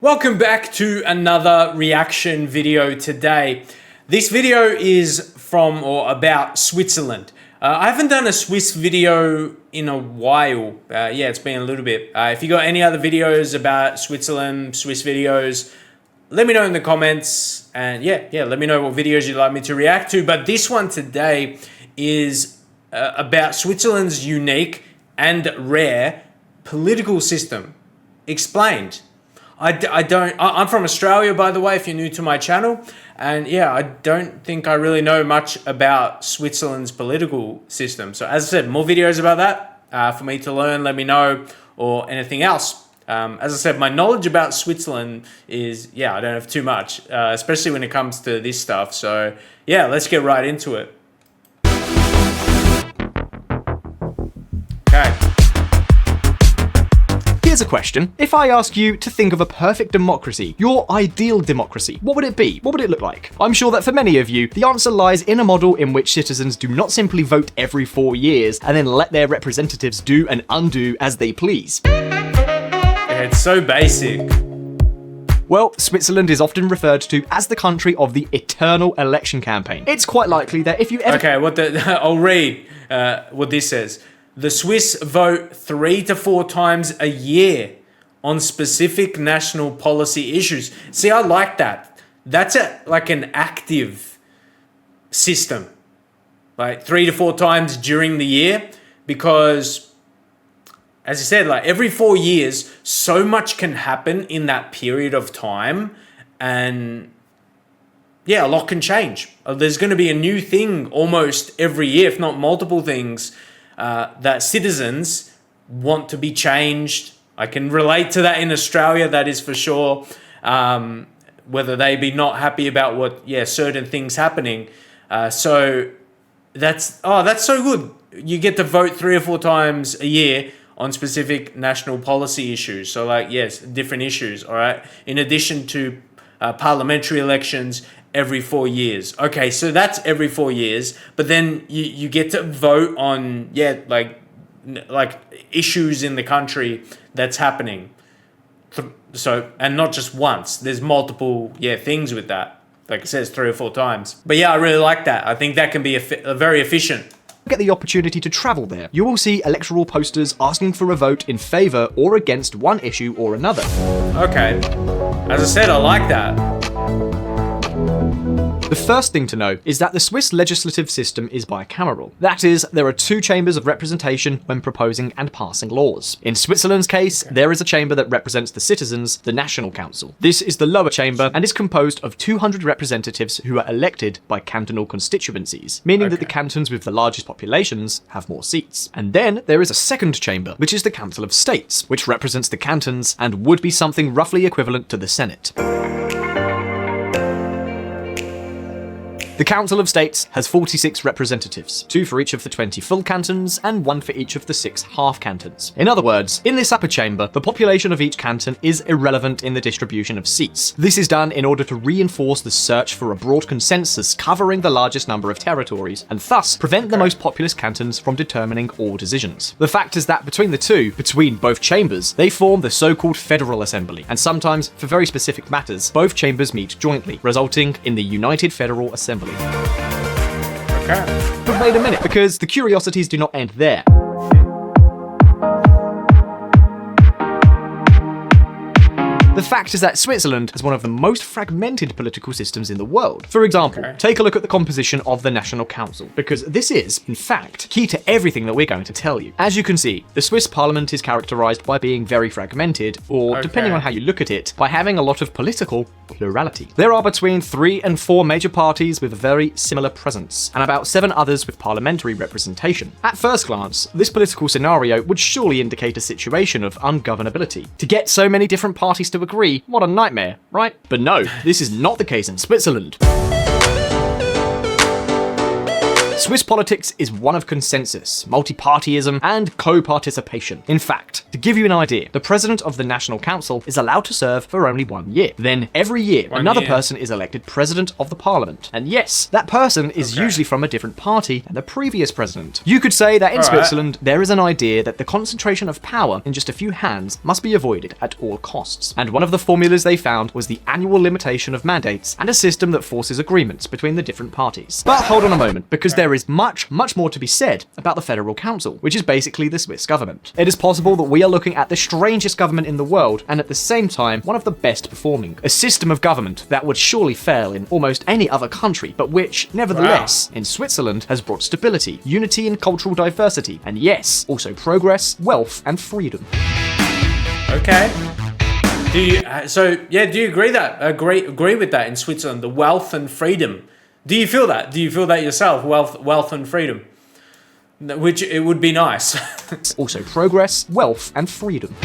Welcome back to another reaction video today. This video is from or about Switzerland. I haven't done a Swiss video in a while. It's been a little bit. If you got any other videos about Switzerland, Swiss videos, let me know in the comments. And let me know what videos you'd like me to react to. But this one today is about Switzerland's unique and rare political system. Explained. I'm from Australia, by the way, if you're new to my channel. And I don't think I really know much about Switzerland's political system. So as I said, more videos about that for me to learn, let me know, or anything else. As I said, my knowledge about Switzerland is, I don't have too much, especially when it comes to this stuff. So let's get right into it. Okay. Here's a question. If I ask you to think of a perfect democracy, your ideal democracy, what would it be? What would it look like? I'm sure that for many of you, the answer lies in a model in which citizens do not simply vote every 4 years and then let their representatives do and undo as they please. It's so basic. Well, Switzerland is often referred to as the country of the eternal election campaign. It's quite likely that if you ever... Okay, I'll read what this says. The Swiss vote 3 to 4 times a year on specific national policy issues. See, I like that. That's like an active system. Like 3 to 4 times during the year, because as I said, like every 4 years, so much can happen in that period of time, and a lot can change. There's going to be a new thing almost every year, if not multiple things, that citizens want to be changed. I can relate to that in Australia, that is for sure. Whether they be not happy about what, certain things happening. So that's so good. You get to vote 3 or 4 times a year on specific national policy issues. So different issues, all right? In addition to parliamentary elections every 4 years. Okay, so that's every 4 years, but then you get to vote on like issues in the country that's happening. So, and not just once. There's multiple things with that. Like it says, 3 or 4 times. But I really like that. I think that can be very efficient. Get the opportunity to travel there, you will see electoral posters asking for a vote in favour or against one issue or another. Okay, as I said, I like that. The first thing to know is that the Swiss legislative system is bicameral. That is, there are 2 chambers of representation when proposing and passing laws. In Switzerland's case, there is a chamber that represents the citizens, the National Council. This is the lower chamber and is composed of 200 representatives who are elected by cantonal constituencies, meaning that the cantons with the largest populations have more seats. And then there is a second chamber, which is the Council of States, which represents the cantons and would be something roughly equivalent to the Senate. The Council of States has 46 representatives, 2 for each of the 20 full cantons and 1 for each of the 6 half cantons. In other words, in this upper chamber, the population of each canton is irrelevant in the distribution of seats. This is done in order to reinforce the search for a broad consensus covering the largest number of territories, and thus prevent the most populous cantons from determining all decisions. The fact is that between both chambers, they form the so-called Federal Assembly, and sometimes, for very specific matters, both chambers meet jointly, resulting in the United Federal Assembly. Okay. But wait a minute, because the curiosities do not end there. The fact is that Switzerland has one of the most fragmented political systems in the world. For example, take a look at the composition of the National Council, because this is, in fact, key to everything that we're going to tell you. As you can see, the Swiss parliament is characterized by being very fragmented, or depending on how you look at it, by having a lot of political plurality. There are between 3 and 4 major parties with a very similar presence, and about 7 others with parliamentary representation. At first glance, this political scenario would surely indicate a situation of ungovernability. To get so many different parties to agree, what a nightmare, right? But no, this is not the case in Switzerland. Swiss politics is one of consensus, multi-partyism, and co-participation. In fact, to give you an idea, the president of the National Council is allowed to serve for only 1 year. Then every year, another person is elected president of the parliament. And yes, that person is usually from a different party than the previous president. You could say that in Switzerland, there is an idea that the concentration of power in just a few hands must be avoided at all costs. And one of the formulas they found was the annual limitation of mandates and a system that forces agreements between the different parties. But hold on a moment, because there is much more to be said about the Federal Council, which is basically the Swiss government. It is possible that we are looking at the strangest government in the world, and at the same time, one of the best performing. A system of government that would surely fail in almost any other country, but which, nevertheless, in Switzerland has brought stability, unity and cultural diversity, and yes, also progress, wealth and freedom. Okay. Do you do you agree with that in Switzerland, the wealth and freedom? Do you feel that? Do you feel that yourself, wealth and freedom? Which it would be nice. Also progress, wealth and freedom.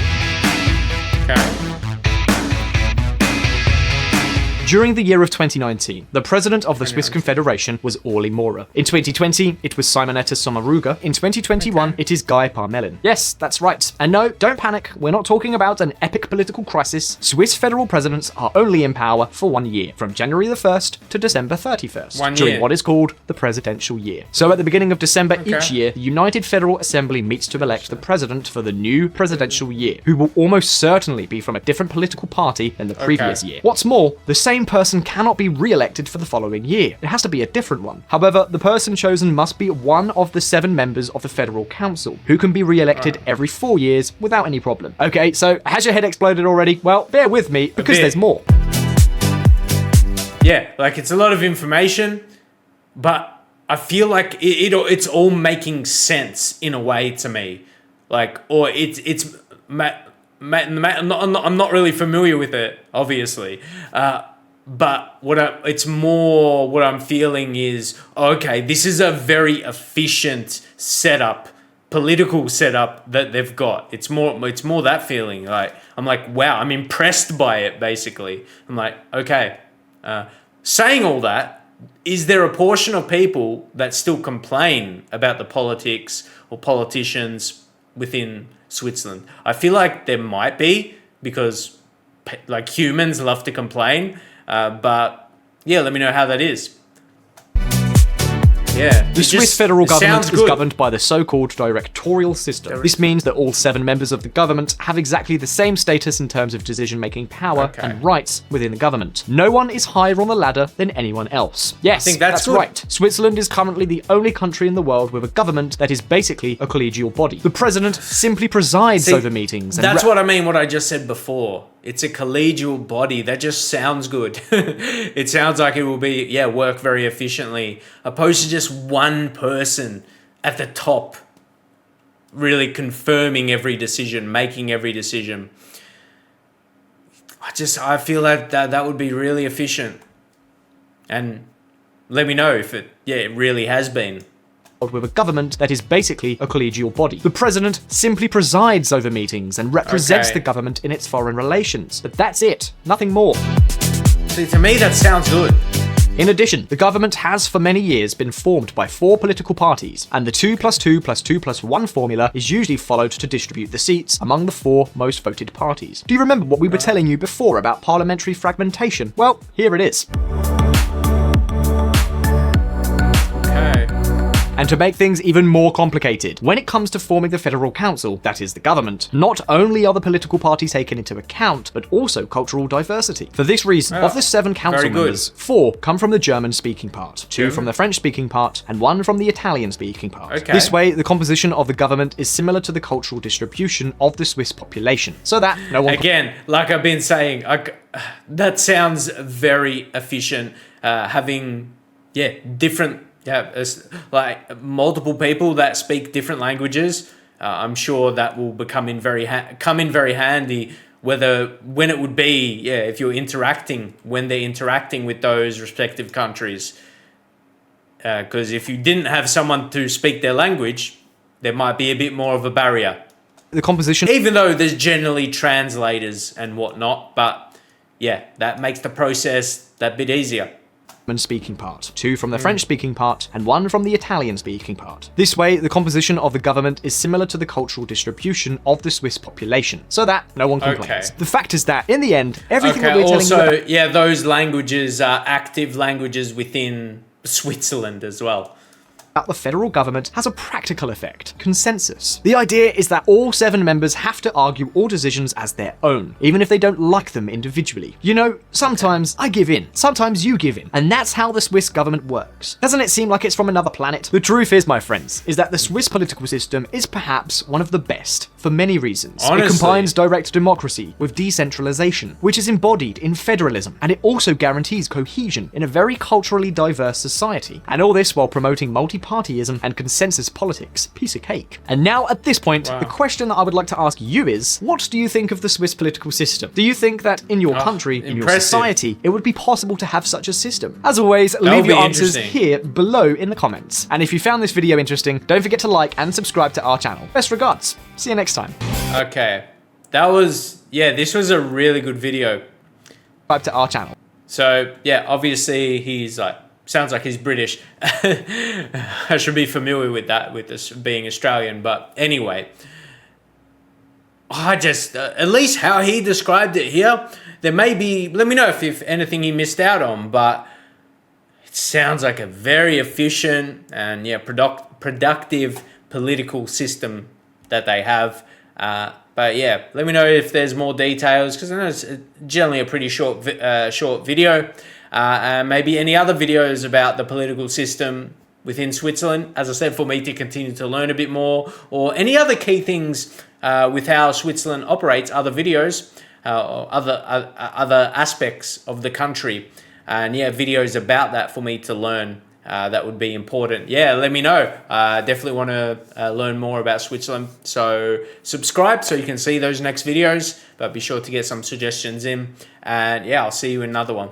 Okay. During the year of 2019, the president of the Swiss Confederation was Orly Maurer. In 2020, it was Simonetta Sommaruga. In 2021, it is Guy Parmelin. Yes, that's right. And no, don't panic, we're not talking about an epic political crisis. Swiss federal presidents are only in power for 1 year, from January the 1st to December 31st, during what is called the presidential year. So at the beginning of December each year, the United Federal Assembly meets to elect the president for the new presidential year, who will almost certainly be from a different political party than the previous year. What's more, the same person cannot be re-elected for the following year. It has to be a different one. However, the person chosen must be one of the 7 members of the Federal Council, who can be re-elected every 4 years without any problem. Okay, so has your head exploded already? Well, bear with me, because there's more. Yeah, like it's a lot of information, but I feel like it's all making sense in a way to me. Like, or I'm not really familiar with it, obviously. But what I'm feeling is, okay, this is a very efficient setup, political setup that they've got. It's more that feeling. Like, I'm like, wow, I'm impressed by it, basically. I'm like, okay. Saying all that, is there a portion of people that still complain about the politics or politicians within Switzerland? I feel like there might be, because like humans love to complain. But yeah, let me know how that is. Yeah. The Swiss federal government is governed by the so-called directorial system. This means that all 7 members of the government have exactly the same status in terms of decision-making power and rights within the government. No one is higher on the ladder than anyone else. Yes, I think that's right. Switzerland is currently the only country in the world with a government that is basically a collegial body. The president simply presides over meetings. That's what I mean, what I just said before. It's a collegial body. That just sounds good. It sounds like it will be, work very efficiently, opposed to just one person at the top really confirming every decision, making every decision. I feel like that would be really efficient. And let me know if it really has been. With a government that is basically a collegial body. The president simply presides over meetings and represents the government in its foreign relations. But that's it, nothing more. See, to me that sounds good. In addition, the government has for many years been formed by 4 political parties, and the 2 + 2 + 2 + 1 formula is usually followed to distribute the seats among the 4 most voted parties. Do you remember what we were telling you before about parliamentary fragmentation? Well, here it is. And to make things even more complicated, when it comes to forming the Federal Council, that is the government, not only are the political parties taken into account, but also cultural diversity. For this reason, of the 7 council members, 4 come from the German-speaking part, 2 from the French-speaking part, and 1 from the Italian-speaking part. This way, the composition of the government is similar to the cultural distribution of the Swiss population, so that no one... Again, like I've been saying, that sounds very efficient, having, different... like multiple people that speak different languages. I'm sure that will come in very handy. When it would be, if you're when they're interacting with those respective countries. Because if you didn't have someone to speak their language, there might be a bit more of a barrier. The composition, even though there's generally translators and whatnot, but that makes the process that bit easier. speaking part, 2 from the French speaking part, and 1 from the Italian speaking part. This way, the composition of the government is similar to the cultural distribution of the Swiss population, so that no one complains. The fact is that, in the end, everything that we're telling you about— yeah, those languages are active languages within Switzerland as well. The federal government has a practical effect: consensus. The idea is that all 7 members have to argue all decisions as their own, even if they don't like them individually. You know, sometimes I give in, sometimes you give in, and that's how the Swiss government works. Doesn't it seem like it's from another planet? The truth is, my friends, is that the Swiss political system is perhaps one of the best, for many reasons. Honestly. It combines direct democracy with decentralization, which is embodied in federalism, and it also guarantees cohesion in a very culturally diverse society. And all this while promoting multi-partyism and consensus politics. Piece of cake. And now, at this point, the question that I would like to ask you is, what do you think of the Swiss political system? Do you think that in your country, in your society, it would be possible to have such a system? As always, leave your answers here below in the comments. And if you found this video interesting, don't forget to like and subscribe to our channel. Best regards. See you next time. Okay. That was, yeah, this was a really good video. Subscribe to our channel. So, yeah, obviously he's like, sounds like he's British. I should be familiar with that, with this being Australian. But anyway, I just, at least how he described it here, there may be, let me know if anything he missed out on, but it sounds like a very efficient and, yeah, productive political system that they have. But yeah, let me know if there's more details, because I know it's generally a pretty short video. And maybe any other videos about the political system within Switzerland, as I said, for me to continue to learn a bit more, or any other key things with how Switzerland operates, other videos, or other aspects of the country, and yeah, videos about that for me to learn. That would be important. Yeah, let me know. Definitely want to learn more about Switzerland. So subscribe so you can see those next videos, but be sure to get some suggestions in. And yeah, I'll see you in another one.